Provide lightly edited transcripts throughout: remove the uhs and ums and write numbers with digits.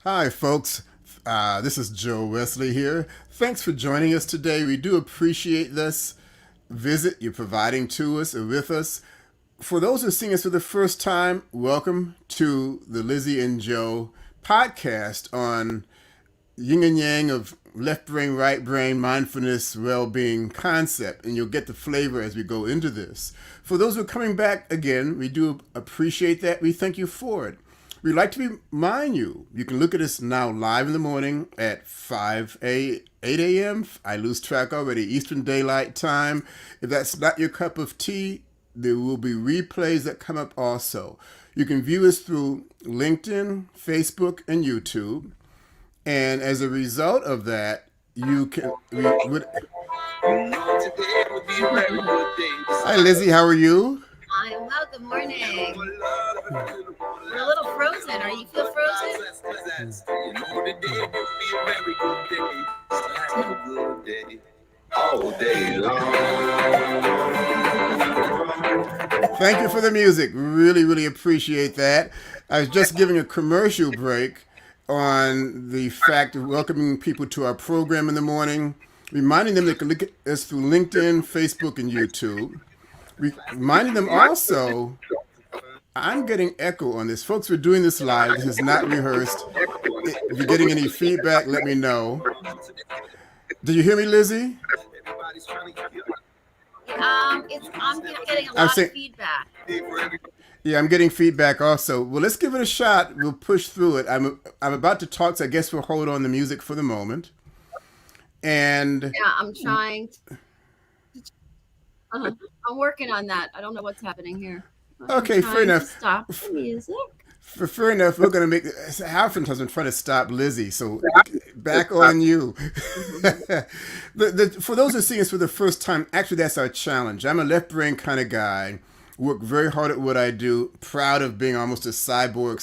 Hi, folks. This is Joe Wesley here. Thanks for joining us today. We do appreciate this visit you're providing to us or with us. For those who are seeing us for the first time, welcome to the Lizzy and Joe podcast on yin and yang of left brain, right brain, mindfulness, well-being concept, and you'll get the flavor as we go into this. For those who are coming back again, we do appreciate that. We thank you for it. We'd like to remind you, you can look at us now live in the morning at 8 a.m. I lose track already, Eastern Daylight Time. If that's not your cup of tea, there will be replays that come up also. You can view us through LinkedIn, Facebook, and YouTube. And as a result of that, you can... Hi, Lizzy, how are you? I'm well. Good morning. We're a little frozen. Are you feel frozen? All day long. Thank you for the music. Really, really appreciate that. I was just giving a commercial break on the fact of welcoming people to our program in the morning, reminding them they can look at us through LinkedIn, Facebook, and YouTube. Reminding them also, I'm getting echo on this. Folks, we're doing this live. This is not rehearsed. If you're getting any feedback, let me know. Did you hear me, Lizzy? I'm getting a lot of feedback. Yeah, I'm getting feedback also. Well, let's give it a shot. We'll push through it. I'm about to talk, so I guess we'll hold on the music for the moment. And yeah, I'm trying. I'm working on that. I don't know what's happening here. Okay, fair enough. Stop the music. Fair enough. We're going to make... Oftentimes I'm trying to stop Lizzy, so back on you. For those who are seeing us for the first time, actually that's our challenge. I'm a left brain kind of guy. Work very hard at what I do. Proud of being almost a cyborg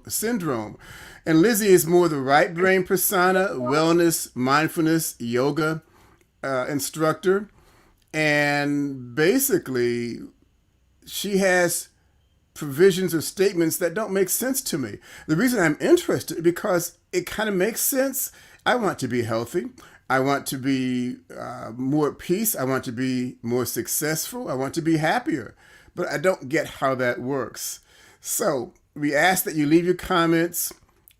syndrome. And Lizzy is more the right brain persona, wellness, mindfulness, yoga instructor. And basically, she has provisions or statements that don't make sense to me. The reason I'm interested is because it kind of makes sense. I want to be healthy. I want to be more at peace. I want to be more successful. I want to be happier. But I don't get how that works. So we ask that you leave your comments,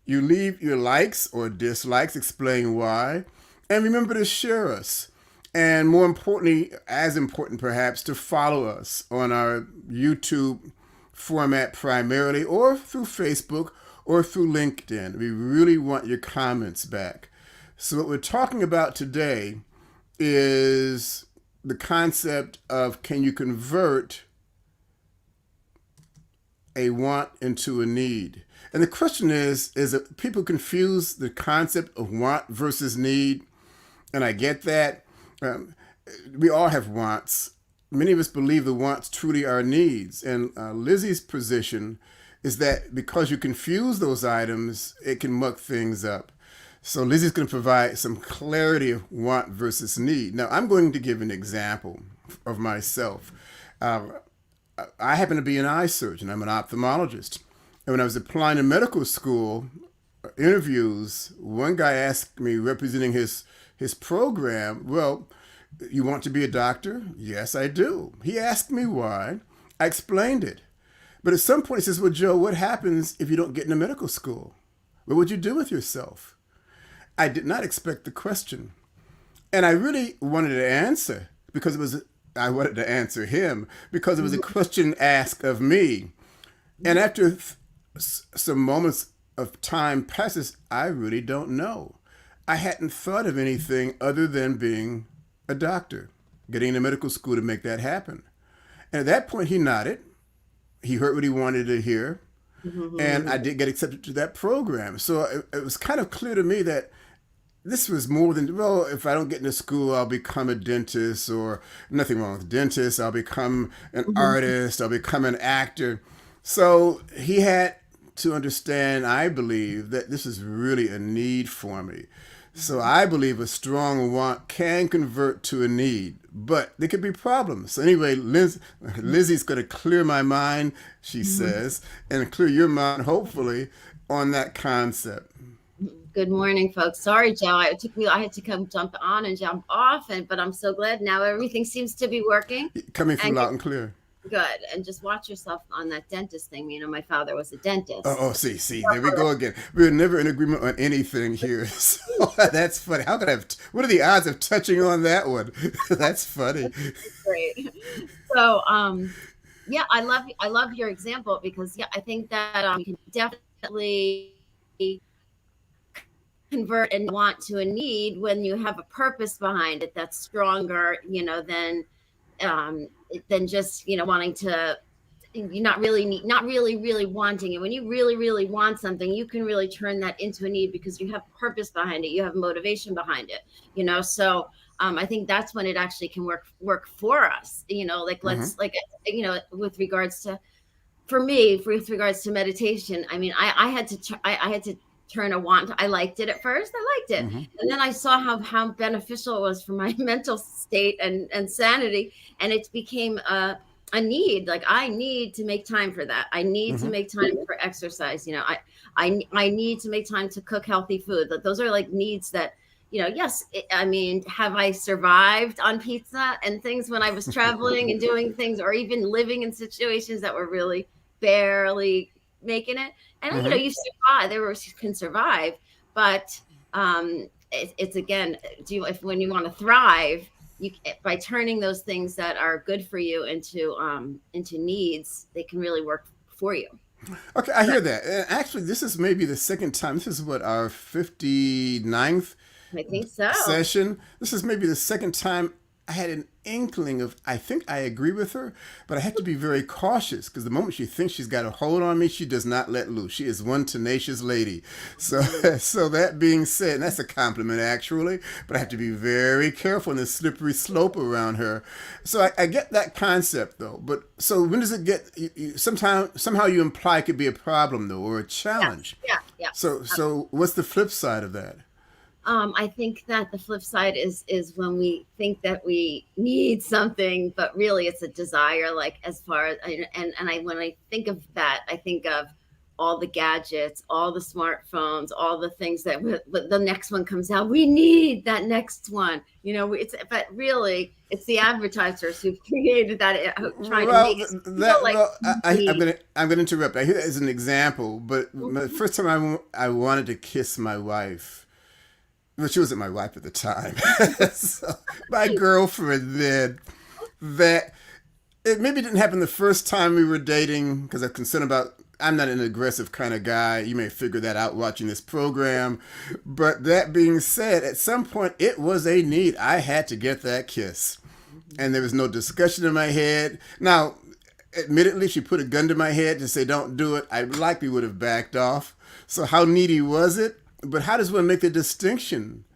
you leave your likes or dislikes, explain why, and remember to share us. And more importantly, as important perhaps, to follow us on our YouTube format primarily, or through Facebook, or through LinkedIn. We really want your comments back. So what we're talking about today is the concept of, can you convert a want into a need? And the question is that people confuse the concept of want versus need. And I get that. We all have wants. Many of us believe the wants truly are needs. And Lizzy's position is that because you confuse those items, it can muck things up. So Lizzy's going to provide some clarity of want versus need. Now, I'm going to give an example of myself. I happen to be an eye surgeon. I'm an ophthalmologist. And when I was applying to medical school interviews, one guy asked me, representing his program, well, you want to be a doctor? Yes, I do. He asked me why. I explained it. But at some point he says, well, Joe, what happens if you don't get into medical school? What would you do with yourself? I did not expect the question. And I really wanted to answer because I wanted to answer him because it was a question asked of me. And after some moments of time passes, I really don't know. I hadn't thought of anything other than being a doctor, getting into medical school to make that happen. And at that point, he nodded. He heard what he wanted to hear. And I did get accepted to that program. So it was kind of clear to me that this was more than, well, if I don't get into school, I'll become a dentist, or nothing wrong with dentists. I'll become an artist. I'll become an actor. So he had to understand, I believe, that this is really a need for me. So I believe a strong want can convert to a need, but there could be problems. So anyway, Lizzy's going to clear my mind, she says, and clear your mind, hopefully, on that concept. Good morning, folks. Sorry, Joe. I had to come jump on and jump off, but I'm so glad now everything seems to be working. Coming through And loud and clear. good. And just watch yourself on that dentist thing. My father was a dentist. See, there we go again. We're never in agreement on anything here. So that's funny. How could I have, what are the odds of touching on that one? That's funny. Great. So, yeah, I love your example because I think that you can definitely convert and want to a need when you have a purpose behind it that's stronger, than just wanting to. You're not really wanting it. When you really want something, you can really turn that into a need because you have purpose behind it, you have motivation behind it. So I think that's when it actually can work for us. Let's with regards to, for me, with regards to meditation. I mean, I had to turn a want. I liked it at first. I liked it. Mhm. And then I saw how beneficial it was for my mental state and sanity. And it became a need. Like, I need to make time for that. I need to Mhm. make time for exercise. I need to make time to cook healthy food. Those are like needs that, yes. I mean, have I survived on pizza and things when I was traveling and doing things, or even living in situations that were really barely making it? And Mhm. you survive. Can survive, but it's again, if when you want to thrive, you, by turning those things that are good for you into needs, they can really work for you. Okay, I hear that. And actually, this is maybe the second time. This is what, our 59th I think so. session. This is maybe the second time I had an inkling of, I think I agree with her, but I have to be very cautious because the moment she thinks she's got a hold on me, she does not let loose. She is one tenacious lady. So, so that being said, and that's a compliment actually, but I have to be very careful in the slippery slope around her. So I get that concept though. But so when does it get? Somehow you imply it could be a problem though, or a challenge. Yeah. So what's the flip side of that? I think that the flip side is when we think that we need something, but really it's a desire. Like, as far as when I think of that, I think of all the gadgets, all the smartphones, all the things that the next one comes out. We need that next one. But really, it's the advertisers who've created that, trying to Well, make us feel that like well, we I'm gonna interrupt. I hear that as an example, but the need. first time I wanted to kiss my wife. Well, she wasn't my wife at the time. So, my girlfriend then, that it maybe didn't happen the first time we were dating because I'm concerned about. I'm not an aggressive kind of guy. You may figure that out watching this program. But that being said, at some point it was a need. I had to get that kiss. And there was no discussion in my head. Now, admittedly, she put a gun to my head to say, don't do it. I likely would have backed off. So how needy was it? But how does one make the distinction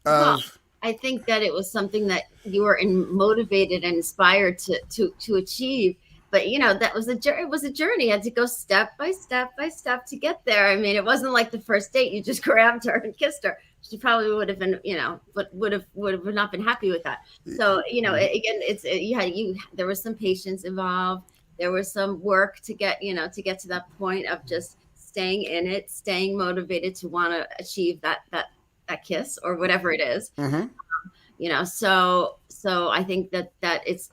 Well, of? I think that it was something that you were motivated and inspired to achieve. But that was it was a journey. You had to go step by step by step to get there. I mean, it wasn't like the first date you just grabbed her and kissed her. She probably would have been, but would have not been happy with that. So again, there was some patience involved. There was some work to get to that point of just staying in it, staying motivated to want to achieve that kiss or whatever it is. Mm-hmm. So I think that it's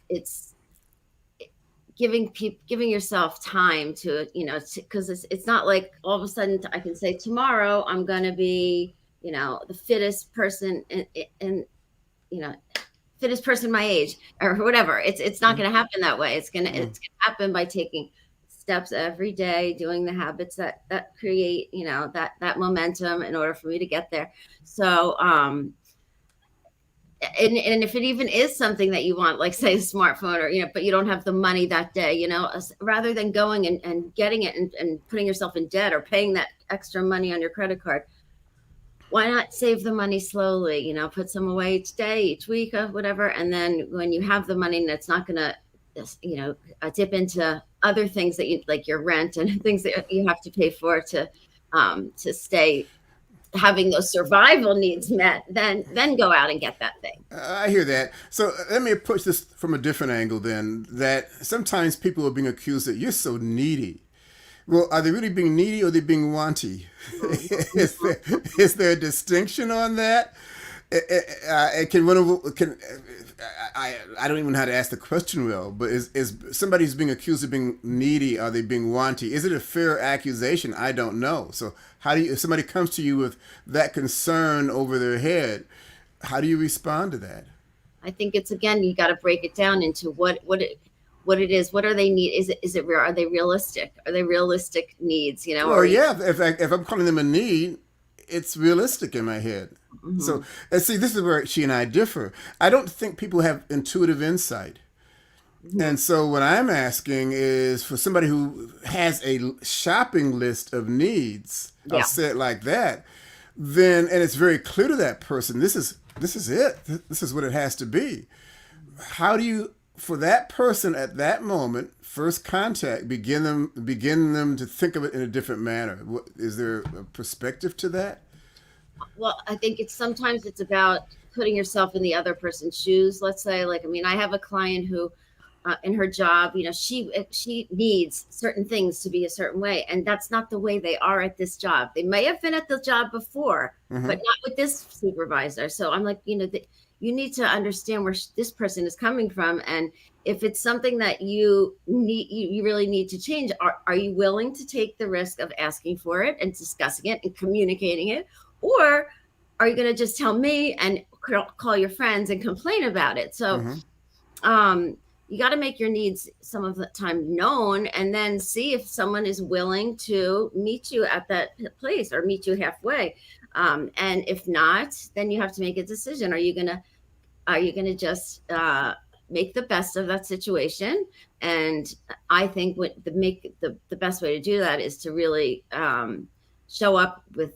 giving yourself time to, because it's not like all of a sudden I can say tomorrow I'm going to be, the fittest person in fittest person my age or whatever. It's not going to happen that way. It's going to happen by taking steps every day, doing the habits that create, that momentum in order for me to get there. So, and if it even is something that you want, like say a smartphone, or but you don't have the money that day, rather than going and getting it and putting yourself in debt or paying that extra money on your credit card, why not save the money slowly? Put some away each day, each week, or whatever, and then when you have the money, and it's not going to dip into other things that you like, your rent and things that you have to pay for to stay having those survival needs met, then go out and get that thing. I hear that. So let me approach this from a different angle then, that sometimes people are being accused that you're so needy. Well, are they really being needy or are they being wanty? Is there a distinction on that? Can one of can I don't even know how to ask the question well, but is somebody who's being accused of being needy, are they being wanty? Is it a fair accusation? I don't know. So how do you, if somebody comes to you with that concern over their head, how do you respond to that? I think it's, again, you got to break it down into what it is. What are they need? Are they realistic? Are they realistic needs? Well, Or yeah. If I'm calling them a need, it's realistic in my head. So, and see, this is where she and I differ. I don't think people have intuitive insight. And so, what I'm asking is for somebody who has a shopping list of needs, I'll yeah, say it like that, then, and it's very clear to that person, this is it. This is what it has to be. How do you, for that person at that moment, first contact, begin them to think of it in a different manner? Is there a perspective to that? well, I think sometimes it's about putting yourself in the other person's shoes. Let's say, like, I mean, I have a client who, in her job, she needs certain things to be a certain way, and that's not the way they are at this job. They may have been at the job before, Mm-hmm. but not with this supervisor. So I'm like, you need to understand where this person is coming from, and if it's something that you need, you really need to change. Are you willing to take the risk of asking for it and discussing it and communicating it, or are you going to just tell me and call your friends and complain about it? So, you got to make your needs some of the time known, and then see if someone is willing to meet you at that place or meet you halfway. And if not, then you have to make a decision. Are you gonna just make the best of that situation? And I think the best way to do that is to really show up with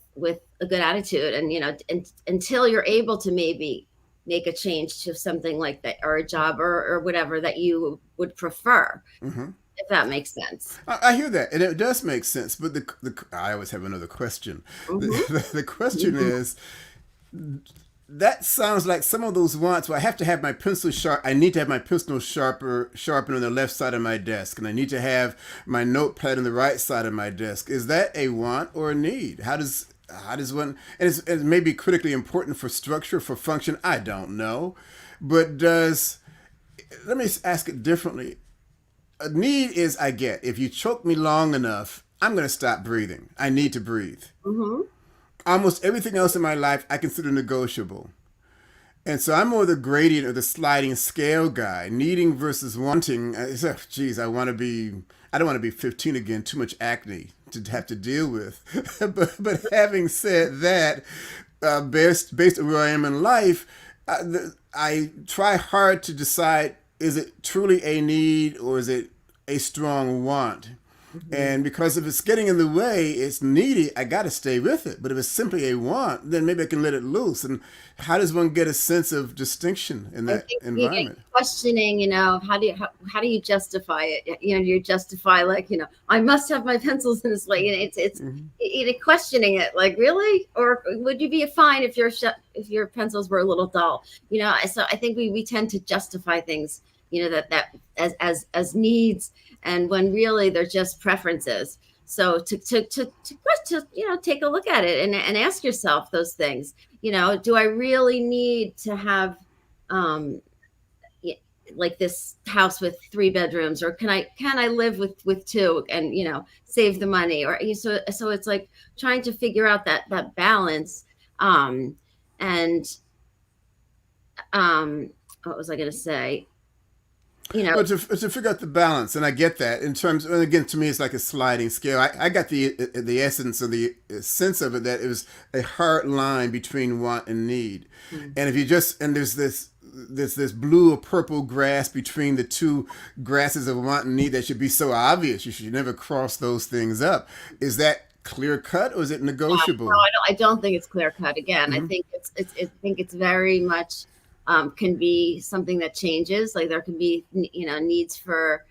a good attitude, and until you're able to maybe make a change to something like that, or a job, or whatever that you would prefer, Mm-hmm. if that makes sense. I hear that, and it does make sense. But I always have another question. Mm-hmm. The question is, that sounds like some of those wants where I have to have my pencil sharp. I need to have my pencil sharpened on the left side of my desk, and I need to have my notepad on the right side of my desk. Is that a want or a need? How does one? And it may be critically important for structure, for function. I don't know, but let me ask it differently. A need is, I get, if you choke me long enough, I'm going to stop breathing. I need to breathe. Mm-hmm. Almost everything else in my life I consider negotiable. And so I'm more the gradient or the sliding scale guy, needing versus wanting. Geez, I don't want to be 15 again, too much acne to have to deal with. but having said that, based on where I am in life, I try hard to decide, is it truly a need or is it a strong want? Mm-hmm. And because if it's getting in the way, it's needy, I got to stay with it. But if it's simply a want, then maybe I can let it loose. And how does one get a sense of distinction in that environment? Questioning, how do you justify it? You justify, like, I must have my pencils in this way. It's questioning it, like, really? Or would you be fine if your pencils were a little dull? So I think we tend to justify things, that as needs, and when really they're just preferences. So to take a look at it and ask yourself those things. Do I really need to have like this house with 3 bedrooms, or can I live with 2 and save the money? Or so it's like trying to figure out that balance. And what was I going to say? But to figure out the balance, and I get that in terms, and again, to me, it's like a sliding scale. I got the essence or the sense of it, that it was a hard line between want and need. Mm-hmm. And if you and there's this blue or purple grass between the two grasses of want and need that should be so obvious. You should never cross those things up. Is that clear cut, or is it negotiable? No, I don't think it's clear cut. Again, mm-hmm. I think it's very much. Can be something that changes. Like there can be, needs for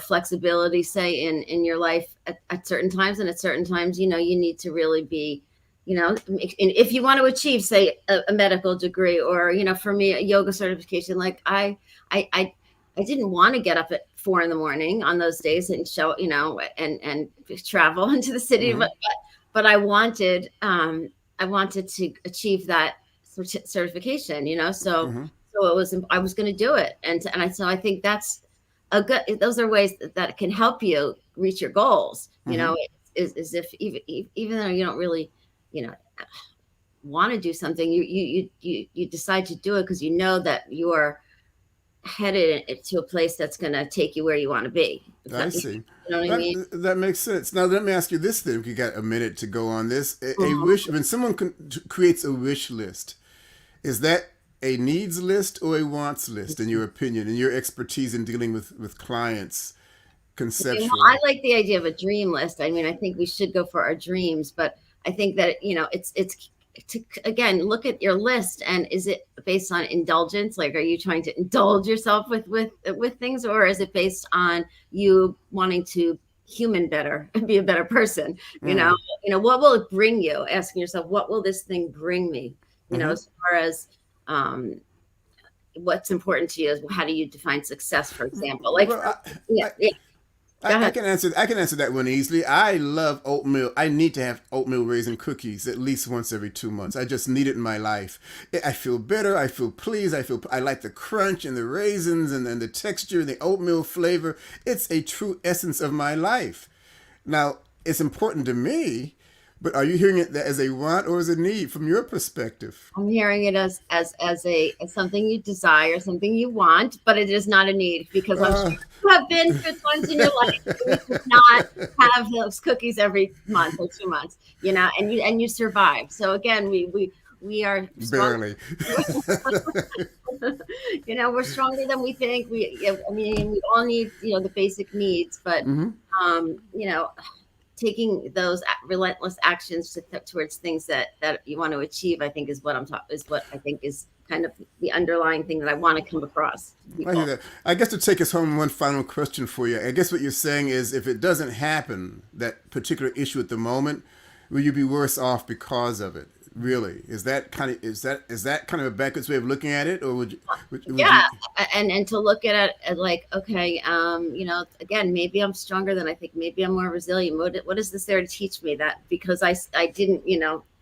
flexibility, say in your life at certain times, and at certain times, you need to really be, if you want to achieve, say, a medical degree, or for me, a yoga certification. Like I didn't want to get up at 4 in the morning on those days and show, and travel into the city. Mhm. But I wanted to achieve that certification, so Mhm. it was, I was going to do it. So I think that's those are ways that can help you reach your goals, Mhm. is if even though you don't really, you know, want to do something, you decide to do it because you know that you're headed to a place that's going to take you where you want to be. I see. You know what I mean? That makes sense. Now let me ask you this then. If you got a minute to go on this, a Mhm. wish, when someone creates a wish list, is that a needs list or a wants list in your opinion, in your expertise in dealing with clients I conceptually? like the idea of a dream list. I mean, I think we should go for our dreams, but I think that, it's to, again, look at your list, and is it based on indulgence? Like, are you trying to indulge yourself with things, or is it based on you wanting to human better and be a better person? Mm. What will it bring you? Asking yourself, what will this thing bring me? Hmm. As far as um, what's important to you, is how do you define success, for example? Like, Well, yeah, I, yeah. Go I ahead. can answer. I can answer that one easily. I love oatmeal. I need to have oatmeal raisin cookies at least once every 2 months. I just need it in my life. I feel better. I feel pleased. I like the crunch and the raisins and then the texture, the oatmeal flavor. It's a true essence of my life. Now, it's important to me, but are you hearing it as a want or as a need from your perspective? I'm hearing it as something you desire, something you want, but it is not a need, because I'm Uh, sure you have been through times in your life where you could not have those cookies every month or 2 months, and you survive. So again, we are strong. Barely. We're stronger than we think. I mean, we all need, the basic needs, but Hmm. um, you know, taking those relentless actions towards things that you want to achieve, I think, is what I think is kind of the underlying thing that I want to come across to I hear people. that. I guess to take us home, one final question for you. I guess what you're saying is, if it doesn't happen, that particular issue at the moment, will you be worse off because of it? Really, is that kind of a backwards way of looking at it, or would Yeah, you? and to look at it at, like, okay, again, maybe I'm stronger than I think. Maybe I'm more resilient. What is this there to teach me? That because I didn't,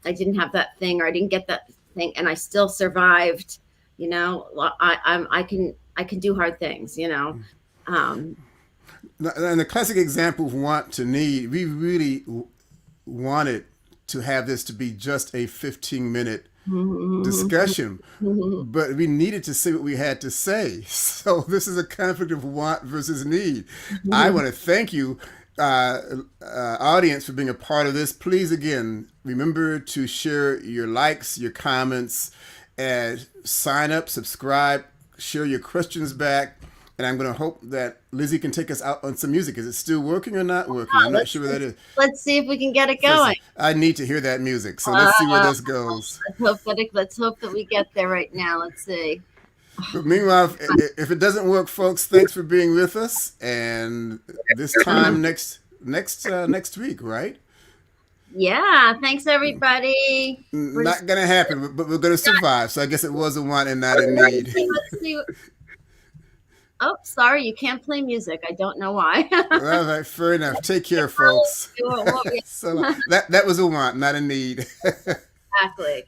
I didn't have that thing, or I didn't get that thing, and I still survived. Well, I can do hard things. Um, And the classic example of want to need, we really wanted to have this to be just a 15-minute discussion, but we needed to say what we had to say. So this is a conflict of want versus need. I want to thank you, audience, for being a part of this. Please, again, remember to share your likes, your comments, and sign up, subscribe, share your questions back. And I'm going to hope that Lizzy can take us out on some music. Is it still working or not working? I'm not let's sure where that is. let's see if we can get it Listen, going. I need to hear that music. So let's see where Uh, this goes. let's hope that we get there right now. Let's see. But meanwhile, if it doesn't work, folks, thanks for being with us. And this time next week, right? Yeah, thanks everybody. We're just Not gonna happen, but we're gonna survive. So I guess it was a want and not a let's need. see, let's see. Oh, sorry, you can't play music. I don't know why. All right, fair enough. Take care, folks. Well, So that was a want, not a need. exactly.